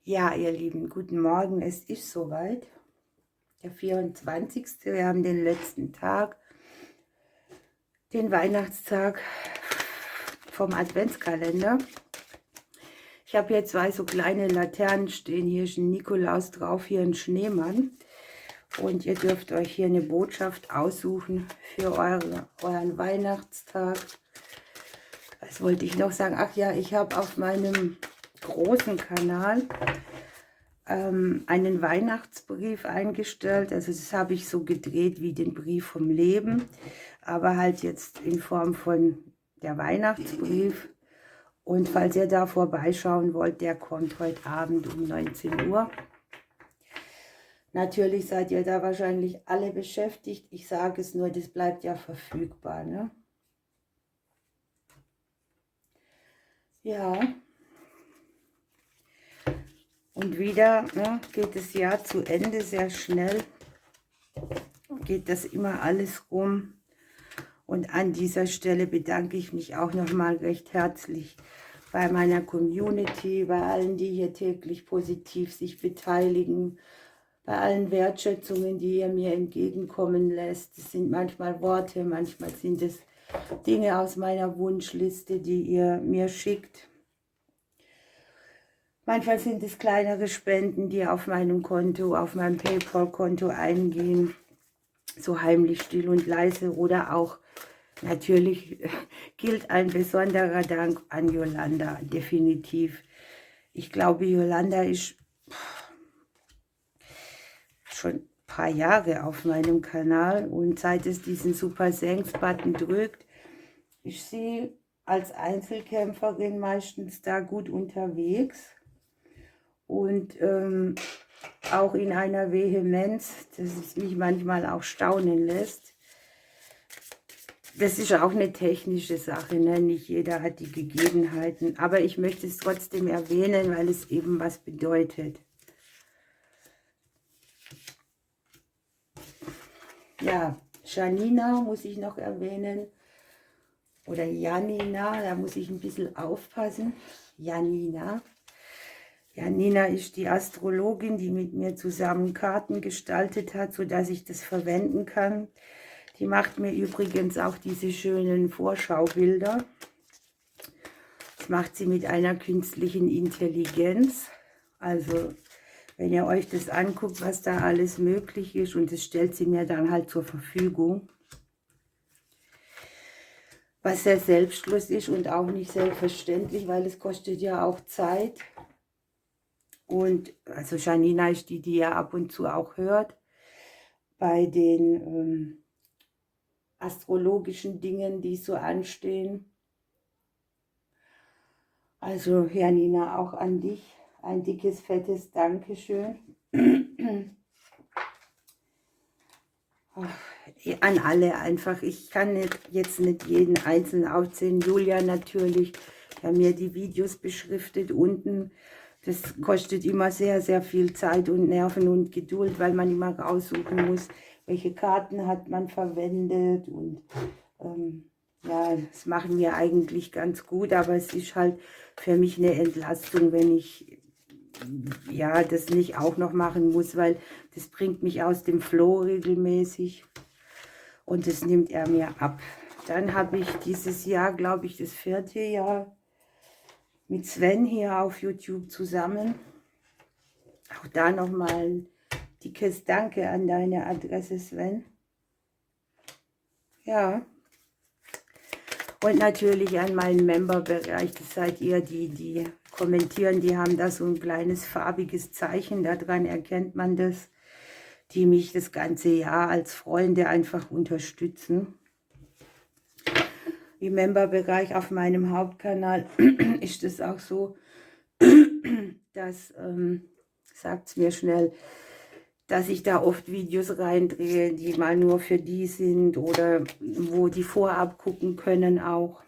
Ja, ihr Lieben, guten Morgen. Es ist soweit, der 24. Wir haben den letzten Tag, den Weihnachtstag vom Adventskalender. Ich habe hier zwei so kleine Laternen stehen. Hier ist ein Nikolaus drauf, hier ein Schneemann. Und ihr dürft euch hier eine Botschaft aussuchen für euren Weihnachtstag. Was wollte ich noch sagen? Ach ja, ich habe auf meinem großen Kanal einen Weihnachtsbrief eingestellt. Also das habe ich so gedreht wie den Brief vom Leben, aber halt jetzt in Form von der Weihnachtsbrief. Und falls ihr da vorbeischauen wollt, der kommt heute Abend um 19 Uhr. Natürlich seid ihr da wahrscheinlich alle beschäftigt. Ich sage es nur, das bleibt ja verfügbar, ne? Ja. Und wieder geht das Jahr zu Ende, sehr schnell geht das immer alles rum. Und an dieser Stelle bedanke ich mich auch nochmal recht herzlich bei meiner Community, bei allen, die hier täglich positiv sich beteiligen, bei allen Wertschätzungen, die ihr mir entgegenkommen lässt. Es sind manchmal Worte, manchmal sind es Dinge aus meiner Wunschliste, die ihr mir schickt. Manchmal sind es kleinere Spenden, die auf meinem Konto, auf meinem PayPal-Konto eingehen, so heimlich, still und leise. Oder auch natürlich gilt ein besonderer Dank an Yolanda, definitiv. Ich glaube, Yolanda ist schon ein paar Jahre auf meinem Kanal und seit es diesen Super Thanks-Button drückt, ist sie als Einzelkämpferin meistens da gut unterwegs. Und auch in einer Vehemenz, dass es mich manchmal auch staunen lässt. Das ist auch eine technische Sache, ne? Nicht jeder hat die Gegebenheiten, aber ich möchte es trotzdem erwähnen, weil es eben was bedeutet. Ja, Janina muss ich noch erwähnen, oder Janina, da muss ich ein bisschen aufpassen. Janina. Ja, Nina ist die Astrologin, die mit mir zusammen Karten gestaltet hat, sodass ich das verwenden kann. Die macht mir übrigens auch diese schönen Vorschaubilder. Das macht sie mit einer künstlichen Intelligenz. Also, wenn ihr euch das anguckt, was da alles möglich ist, und das stellt sie mir dann halt zur Verfügung. Was sehr selbstlos ist und auch nicht selbstverständlich, weil es kostet ja auch Zeit. Und also Janina ist die ihr ab und zu auch hört bei den astrologischen Dingen, die so anstehen. Also Janina, auch an dich ein dickes, fettes Dankeschön. An alle einfach. Ich kann jetzt nicht jeden einzeln aufzählen. Julia natürlich, der mir die Videos beschriftet unten. Das kostet immer sehr, sehr viel Zeit und Nerven und Geduld, weil man immer raussuchen muss, welche Karten hat man verwendet. Und ja, das machen wir eigentlich ganz gut, aber es ist halt für mich eine Entlastung, wenn ich ja das nicht auch noch machen muss, weil das bringt mich aus dem Flow regelmäßig und das nimmt er mir ab. Dann habe ich dieses Jahr, glaube ich, das 4. Jahr mit Sven hier auf YouTube zusammen. Auch da nochmal ein dickes Danke an deine Adresse, Sven. Ja. Und natürlich an meinen Member-Bereich. Das seid ihr, die kommentieren. Die haben da so ein kleines farbiges Zeichen. Daran erkennt man das. Die mich das ganze Jahr als Freunde einfach unterstützen. Im Member-Bereich auf meinem Hauptkanal ist es auch so, dass, sagt es mir schnell, dass ich da oft Videos reindrehe, die mal nur für die sind oder wo die vorab gucken können auch.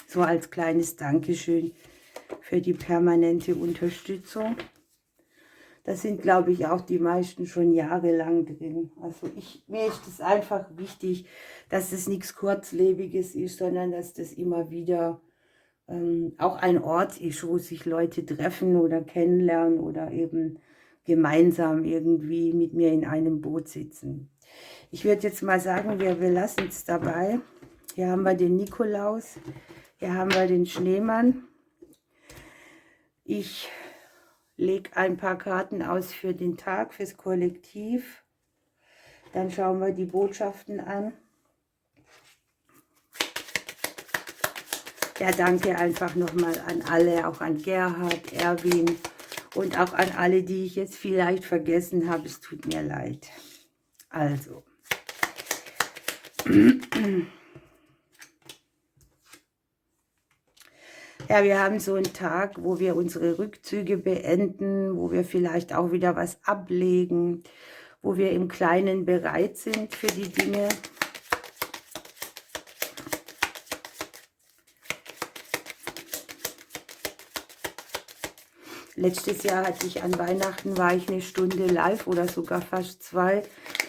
So als kleines Dankeschön für die permanente Unterstützung. Das sind, glaube ich, auch die meisten schon jahrelang drin. Also mir ist es einfach wichtig, dass es nichts Kurzlebiges ist, sondern dass das immer wieder auch ein Ort ist, wo sich Leute treffen oder kennenlernen oder eben gemeinsam irgendwie mit mir in einem Boot sitzen. Ich würde jetzt mal sagen, wir lassen es dabei. Hier haben wir den Nikolaus, hier haben wir den Schneemann. Ich lege ein paar Karten aus für den Tag, fürs Kollektiv. Dann schauen wir die Botschaften an. Ja, danke einfach nochmal an alle, auch an Gerhard, Erwin und auch an alle, die ich jetzt vielleicht vergessen habe. Es tut mir leid. Also. Ja, wir haben so einen Tag, wo wir unsere Rückzüge beenden, wo wir vielleicht auch wieder was ablegen, wo wir im Kleinen bereit sind für die Dinge. Letztes Jahr hatte ich an Weihnachten, war ich eine Stunde live oder sogar fast 2.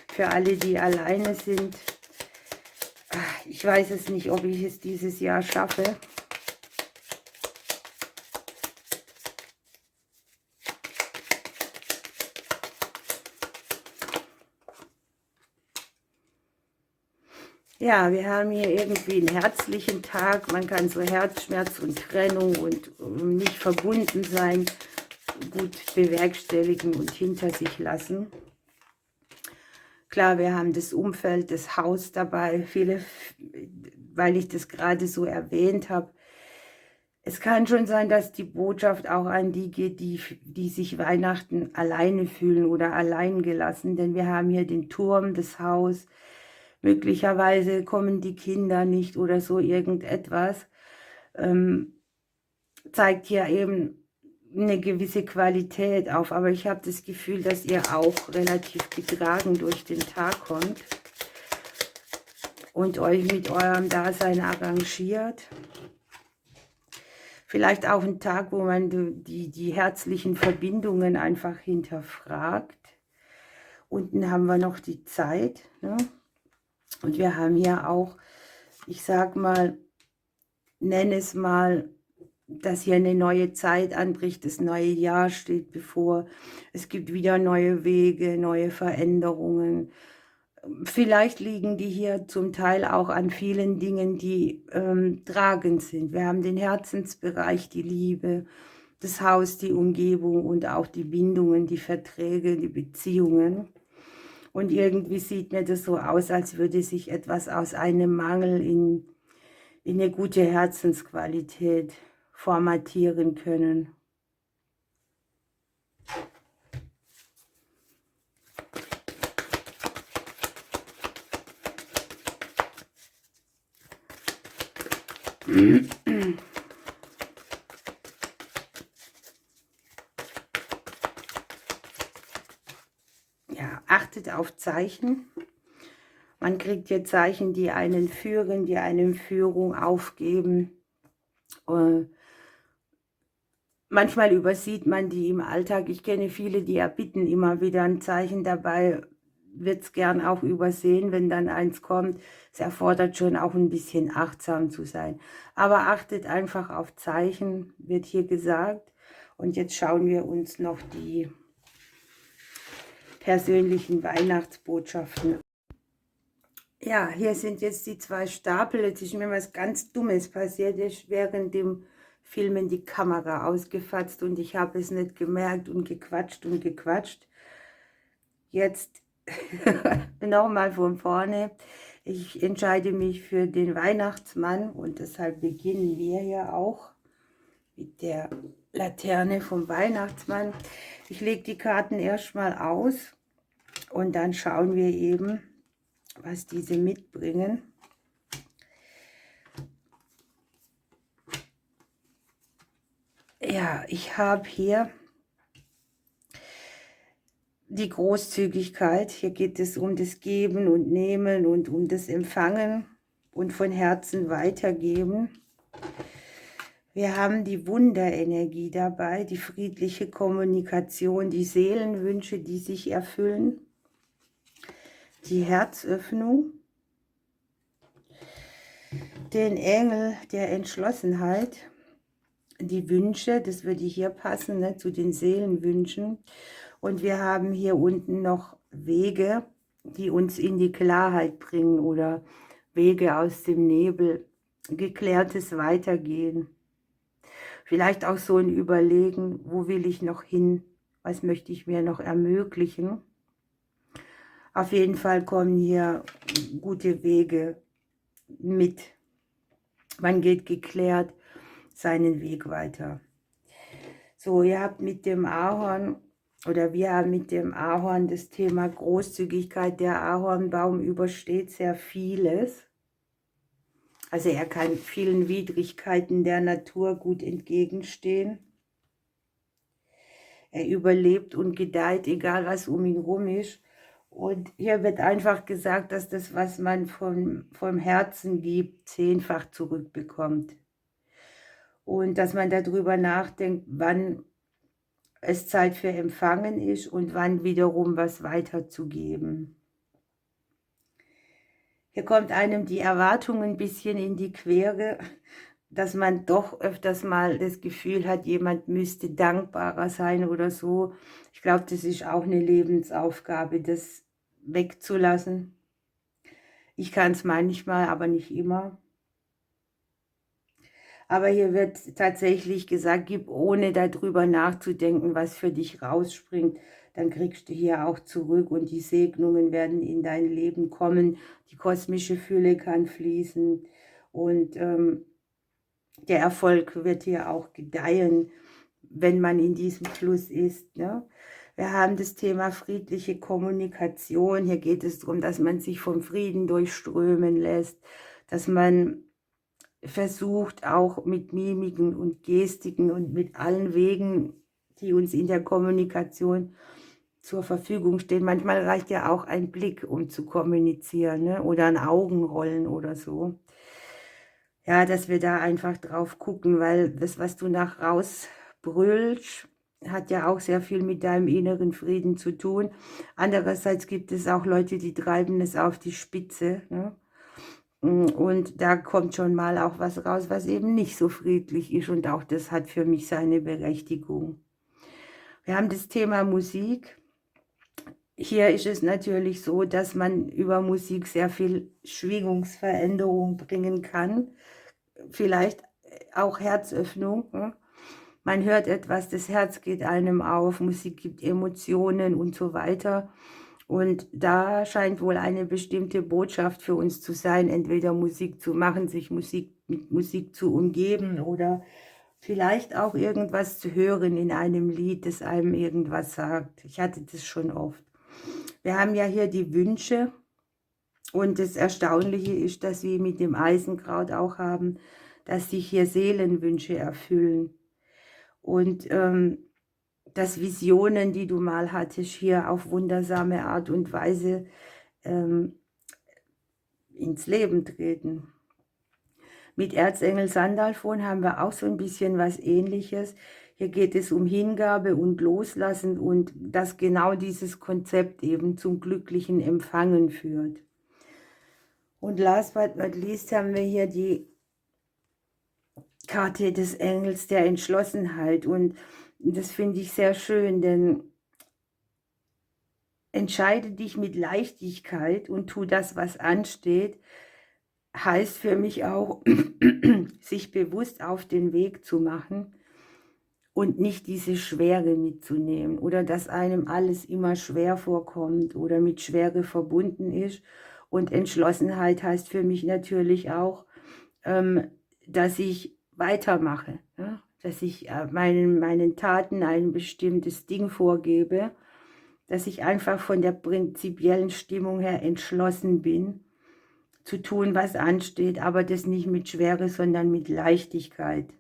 Für alle, die alleine sind. Ich weiß es nicht, ob ich es dieses Jahr schaffe. Ja, wir haben hier irgendwie einen herzlichen Tag. Man kann so Herzschmerz und Trennung und nicht verbunden sein gut bewerkstelligen und hinter sich lassen. Klar, wir haben das Umfeld, das Haus dabei. Viele, weil ich das gerade so erwähnt habe. Es kann schon sein, dass die Botschaft auch an die geht, die sich Weihnachten alleine fühlen oder allein gelassen. Denn wir haben hier den Turm, das Haus. Möglicherweise kommen die Kinder nicht oder so irgendetwas. Zeigt hier eben eine gewisse Qualität auf. Aber ich habe das Gefühl, dass ihr auch relativ getragen durch den Tag kommt. Und euch mit eurem Dasein arrangiert. Vielleicht auch ein Tag, wo man die herzlichen Verbindungen einfach hinterfragt. Unten haben wir noch die Zeit, ne? Und wir haben hier auch, ich sag mal, nenne es mal, dass hier eine neue Zeit anbricht, das neue Jahr steht bevor. Es gibt wieder neue Wege, neue Veränderungen. Vielleicht liegen die hier zum Teil auch an vielen Dingen, die tragend sind. Wir haben den Herzensbereich, die Liebe, das Haus, die Umgebung und auch die Bindungen, die Verträge, die Beziehungen. Und irgendwie sieht mir das so aus, als würde sich etwas aus einem Mangel in eine gute Herzensqualität formatieren können. Ja, achtet auf Zeichen. Man kriegt hier Zeichen, die einen führen, die einem Führung aufgeben. Manchmal übersieht man die im Alltag. Ich kenne viele, die erbitten immer wieder ein Zeichen. Dabei wird es gern auch übersehen, wenn dann eins kommt. Es erfordert schon auch ein bisschen achtsam zu sein. Aber achtet einfach auf Zeichen, wird hier gesagt. Und jetzt schauen wir uns noch die persönlichen Weihnachtsbotschaften an. Ja, hier sind jetzt die 2 Stapel. Jetzt ist mir was ganz Dummes passiert. Ist während dem Filmen die Kamera ausgefatzt und ich habe es nicht gemerkt und gequatscht und gequatscht. Jetzt nochmal von vorne. Ich entscheide mich für den Weihnachtsmann und deshalb beginnen wir ja auch mit der Laterne vom Weihnachtsmann. Ich lege die Karten erstmal aus und dann schauen wir eben, was diese mitbringen. Ja, ich habe hier die Großzügigkeit. Hier geht es um das Geben und Nehmen und um das Empfangen und von Herzen weitergeben. Wir haben die Wunderenergie dabei, die friedliche Kommunikation, die Seelenwünsche, die sich erfüllen, die Herzöffnung, den Engel der Entschlossenheit die Wünsche, das würde hier passen, ne, zu den Seelenwünschen. Und wir haben hier unten noch Wege, die uns in die Klarheit bringen oder Wege aus dem Nebel, geklärtes Weitergehen. Vielleicht auch so ein Überlegen, wo will ich noch hin, was möchte ich mir noch ermöglichen. Auf jeden Fall kommen hier gute Wege mit. Man geht geklärt seinen Weg weiter. So, ihr habt mit dem Ahorn, oder wir haben mit dem Ahorn das Thema Großzügigkeit. Der Ahornbaum übersteht sehr vieles. Also er kann vielen Widrigkeiten der Natur gut entgegenstehen. Er überlebt und gedeiht, egal was um ihn rum ist. Und hier wird einfach gesagt, dass das, was man vom Herzen gibt, 10-fach zurückbekommt. Und dass man darüber nachdenkt, wann es Zeit für Empfangen ist und wann wiederum was weiterzugeben. Hier kommt einem die Erwartung ein bisschen in die Quere, dass man doch öfters mal das Gefühl hat, jemand müsste dankbarer sein oder so. Ich glaube, das ist auch eine Lebensaufgabe, das wegzulassen. Ich kann es manchmal, aber nicht immer. Aber hier wird tatsächlich gesagt, gib ohne darüber nachzudenken, was für dich rausspringt. Dann kriegst du hier auch zurück und die Segnungen werden in dein Leben kommen. Die kosmische Fülle kann fließen und der Erfolg wird hier auch gedeihen, wenn man in diesem Fluss ist. Ne? Wir haben das Thema friedliche Kommunikation. Hier geht es darum, dass man sich vom Frieden durchströmen lässt, dass man versucht, auch mit Mimiken und Gestiken und mit allen Wegen, die uns in der Kommunikation zur Verfügung stehen. Manchmal reicht ja auch ein Blick, um zu kommunizieren, ne? Oder ein Augenrollen oder so. Ja, dass wir da einfach drauf gucken, weil das, was du nach raus brüllst, hat ja auch sehr viel mit deinem inneren Frieden zu tun. Andererseits gibt es auch Leute, die treiben es auf die Spitze, ne? Und da kommt schon mal auch was raus, was eben nicht so friedlich ist. Und auch das hat für mich seine Berechtigung. Wir haben das Thema Musik. Hier ist es natürlich so, dass man über Musik sehr viel Schwingungsveränderung bringen kann. Vielleicht auch Herzöffnung. Ne? Man hört etwas, das Herz geht einem auf, Musik gibt Emotionen und so weiter. Und da scheint wohl eine bestimmte Botschaft für uns zu sein, entweder Musik zu machen, sich mit Musik zu umgeben oder vielleicht auch irgendwas zu hören in einem Lied, das einem irgendwas sagt. Ich hatte das schon oft. Wir haben ja hier die Wünsche und das Erstaunliche ist, dass wir mit dem Eisenkraut auch haben, dass sich hier Seelenwünsche erfüllen. Und dass Visionen, die du mal hattest, hier auf wundersame Art und Weise ins Leben treten. Mit Erzengel Sandalphon haben wir auch so ein bisschen was Ähnliches. Hier geht es um Hingabe und Loslassen und dass genau dieses Konzept eben zum glücklichen Empfangen führt. Und last but not least haben wir hier die Karte des Engels der Entschlossenheit. Und das finde ich sehr schön, denn entscheide dich mit Leichtigkeit und tu das, was ansteht, heißt für mich auch, sich bewusst auf den Weg zu machen und nicht diese Schwere mitzunehmen oder dass einem alles immer schwer vorkommt oder mit Schwere verbunden ist. Und Entschlossenheit heißt für mich natürlich auch, dass ich weitermache, ja? Dass ich meinen Taten ein bestimmtes Ding vorgebe, dass ich einfach von der prinzipiellen Stimmung her entschlossen bin, zu tun, was ansteht, aber das nicht mit Schwere, sondern mit Leichtigkeit.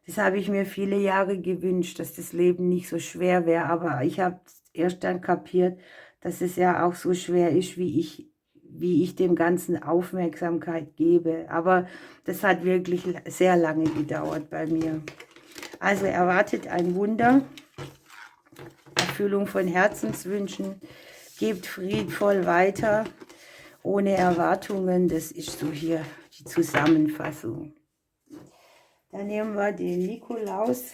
Das habe ich mir viele Jahre gewünscht, dass das Leben nicht so schwer wäre, aber ich habe erst dann kapiert, dass es ja auch so schwer ist, wie ich dem Ganzen Aufmerksamkeit gebe. Aber das hat wirklich sehr lange gedauert bei mir. Also erwartet ein Wunder, Erfüllung von Herzenswünschen, gebt friedvoll weiter, ohne Erwartungen. Das ist so hier die Zusammenfassung. Dann nehmen wir den Nikolaus.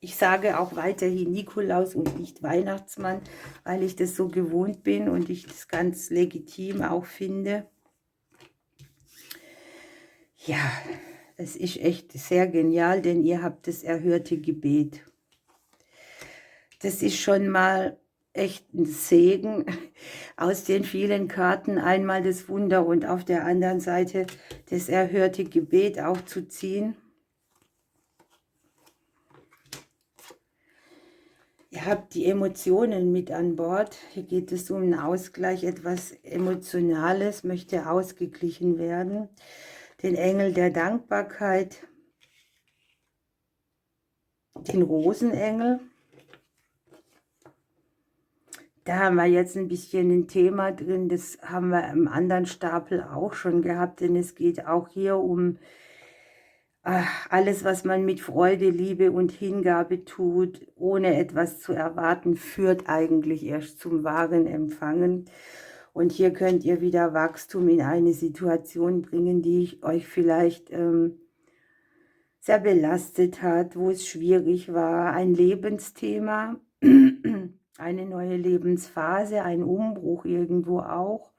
Ich sage auch weiterhin Nikolaus und nicht Weihnachtsmann, weil ich das so gewohnt bin und ich das ganz legitim auch finde. Ja, es ist echt sehr genial, denn ihr habt das erhörte Gebet. Das ist schon mal echt ein Segen, aus den vielen Karten einmal das Wunder und auf der anderen Seite das erhörte Gebet auch zu ziehen. Ihr habt die Emotionen mit an Bord. Hier geht es um einen Ausgleich, etwas Emotionales möchte ausgeglichen werden. Den Engel der Dankbarkeit, den Rosenengel. Da haben wir jetzt ein bisschen ein Thema drin, das haben wir im anderen Stapel auch schon gehabt, denn es geht auch hier um alles, was man mit Freude, Liebe und Hingabe tut, ohne etwas zu erwarten, führt eigentlich erst zum wahren Empfangen. Und hier könnt ihr wieder Wachstum in eine Situation bringen, die euch vielleicht sehr belastet hat, wo es schwierig war, ein Lebensthema, eine neue Lebensphase, ein Umbruch irgendwo auch.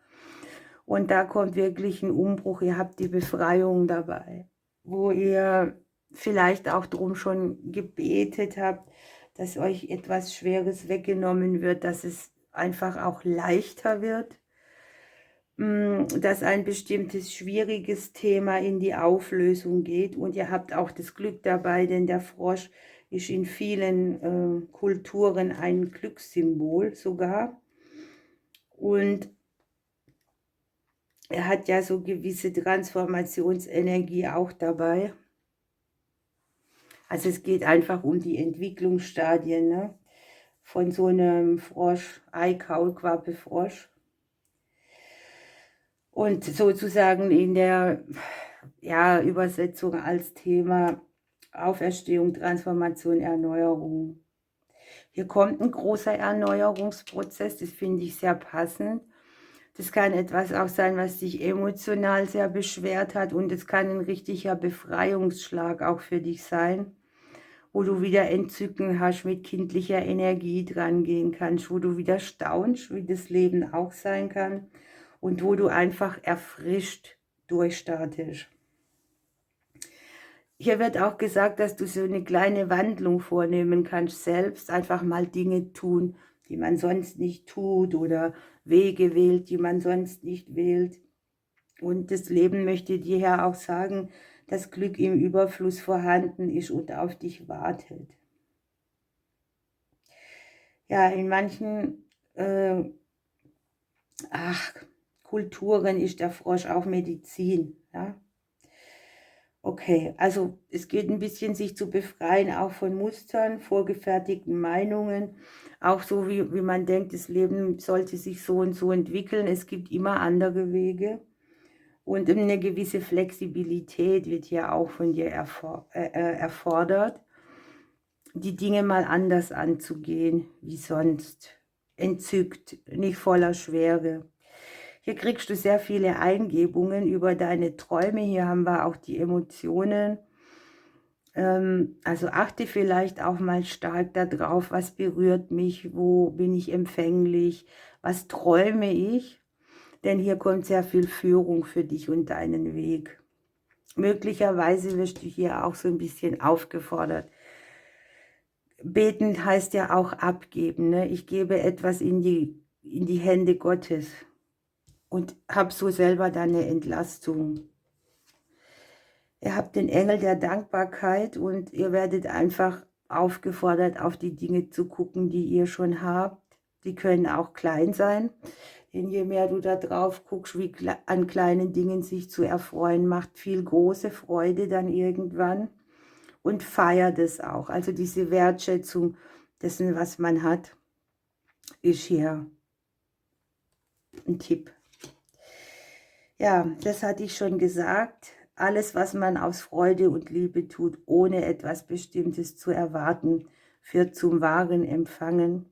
Und da kommt wirklich ein Umbruch, ihr habt die Befreiung dabei, wo ihr vielleicht auch drum schon gebetet habt, dass euch etwas Schweres weggenommen wird, dass es einfach auch leichter wird, dass ein bestimmtes schwieriges Thema in die Auflösung geht. Und ihr habt auch das Glück dabei, denn der Frosch ist in vielen Kulturen ein Glückssymbol sogar. Und er hat ja so gewisse Transformationsenergie auch dabei. Also es geht einfach um die Entwicklungsstadien, ne? Von so einem Frosch, Eikaulquappefrosch. Und sozusagen in der Übersetzung als Thema Auferstehung, Transformation, Erneuerung. Hier kommt ein großer Erneuerungsprozess, das finde ich sehr passend. Das kann etwas auch sein, was dich emotional sehr beschwert hat, und es kann ein richtiger Befreiungsschlag auch für dich sein, wo du wieder Entzücken hast, mit kindlicher Energie dran gehen kannst, wo du wieder staunst, wie das Leben auch sein kann und wo du einfach erfrischt durchstartest. Hier wird auch gesagt, dass du so eine kleine Wandlung vornehmen kannst, selbst einfach mal Dinge tun, die man sonst nicht tut, oder Wege wählt, die man sonst nicht wählt. Und das Leben möchte dir ja auch sagen, dass Glück im Überfluss vorhanden ist und auf dich wartet. Ja, in manchen Kulturen ist der Frosch auch Medizin, ja. Okay, also es geht ein bisschen, sich zu befreien, auch von Mustern, vorgefertigten Meinungen, auch so wie man denkt, das Leben sollte sich so und so entwickeln. Es gibt immer andere Wege, und eine gewisse Flexibilität wird hier auch von dir erfordert, die Dinge mal anders anzugehen wie sonst. Entzückt, nicht voller Schwere. Hier kriegst du sehr viele Eingebungen über deine Träume. Hier haben wir auch die Emotionen. Also achte vielleicht auch mal stark darauf, was berührt mich, wo bin ich empfänglich, was träume ich. Denn hier kommt sehr viel Führung für dich und deinen Weg. Möglicherweise wirst du hier auch so ein bisschen aufgefordert. Beten heißt ja auch abgeben, ne? Ich gebe etwas in die Hände Gottes und habe so selber dann eine Entlastung. Ihr habt den Engel der Dankbarkeit und ihr werdet einfach aufgefordert, auf die Dinge zu gucken, die ihr schon habt. Die können auch klein sein, denn je mehr du da drauf guckst, wie an kleinen Dingen sich zu erfreuen, macht viel große Freude dann irgendwann. Und feiert es auch. Also diese Wertschätzung dessen, was man hat, ist hier ein Tipp. Ja, das hatte ich schon gesagt. Alles, was man aus Freude und Liebe tut, ohne etwas Bestimmtes zu erwarten, führt zum wahren Empfangen.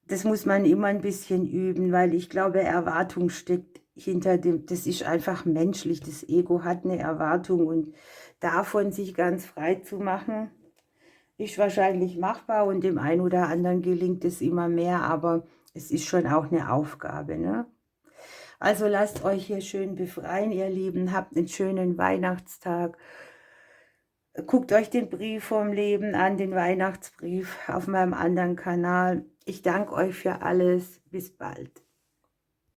Das muss man immer ein bisschen üben, weil ich glaube, Erwartung steckt hinter dem, das ist einfach menschlich, das Ego hat eine Erwartung und davon sich ganz frei zu machen, ist wahrscheinlich machbar und dem einen oder anderen gelingt es immer mehr, aber es ist schon auch eine Aufgabe, ne? Also lasst euch hier schön befreien, ihr Lieben, habt einen schönen Weihnachtstag. Guckt euch den Brief vom Leben an, den Weihnachtsbrief auf meinem anderen Kanal. Ich danke euch für alles. Bis bald.